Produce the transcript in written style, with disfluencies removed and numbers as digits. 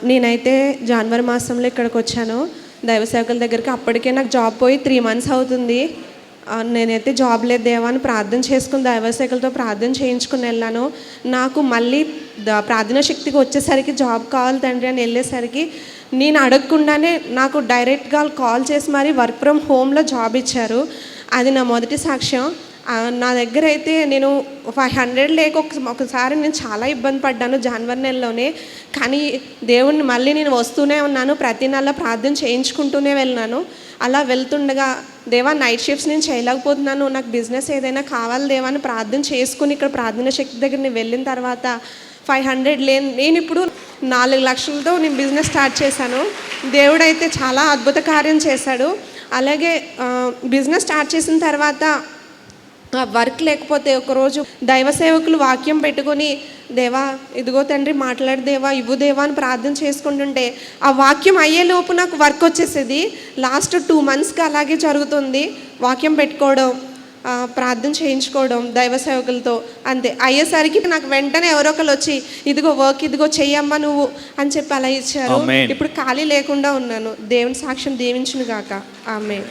నేనైతే జనవరి మాసంలో ఇక్కడికి వచ్చాను దైవ సేవకుల దగ్గరికి. అప్పటికే నాకు జాబ్ పోయి 3 months అవుతుంది. నేనైతే జాబ్ లేదు దేవా అని ప్రార్థన చేసుకుని దైవ సేవకులతో ప్రార్థన చేయించుకుని వెళ్ళాను. నాకు మళ్ళీ ప్రార్థనా శక్తికి వచ్చేసరికి జాబ్ కావాలి తండ్రి అని వెళ్ళేసరికి నేను అడగకుండానే నాకు డైరెక్ట్గా కాల్ చేసి మరి వర్క్ ఫ్రమ్ హోమ్లో జాబ్ ఇచ్చారు. అది నా మొదటి సాక్ష్యం. నా దగ్గర అయితే నేను 500 లేక ఒకసారి నేను చాలా ఇబ్బంది పడ్డాను జనవరి నెలలోనే. కానీ దేవుణ్ణి మళ్ళీ నేను వస్తూనే ఉన్నాను, ప్రతి నెల ప్రార్థన చేయించుకుంటూనే వెళ్ళినాను. అలా వెళ్తుండగా దేవా నైట్ షిఫ్ట్స్ నేను చేయలేకపోతున్నాను, నాకు బిజినెస్ ఏదైనా కావాలి దేవా అని ప్రార్థన చేసుకుని ఇక్కడ ప్రార్థన శక్తి దగ్గర నేను వెళ్ళిన తర్వాత 500 నేను ఇప్పుడు 4 లక్షలతో నేను బిజినెస్ స్టార్ట్ చేశాను. దేవుడైతే చాలా అద్భుత కార్యం చేశాడు. అలాగే బిజినెస్ స్టార్ట్ చేసిన తర్వాత వర్క్ లేకపోతే ఒకరోజు దైవ సేవకులు వాక్యం పెట్టుకొని దేవా ఇదిగో తండ్రి మాట్లాడు దేవా ఇవ్వు దేవా అని ప్రార్థన చేసుకుంటుంటే ఆ వాక్యం అయ్యేలోపు నాకు వర్క్ వచ్చేసేది. లాస్ట్ 2 monthsకి అలాగే జరుగుతుంది. వాక్యం పెట్టుకోవడం, ప్రార్థన చేయించుకోవడం దైవ సేవకులతో, అంతే. అయ్యేసరికి నాకు వెంటనే ఎవరో ఒకరు వచ్చి ఇదిగో వర్క్ ఇదిగో చెయ్యమ్మా నువ్వు అని చెప్పి అలా ఇచ్చారు. ఇప్పుడు ఖాళీ లేకుండా ఉన్నాను. దేవుని సాక్ష్యం దీవించును గాక. ఆమేన్.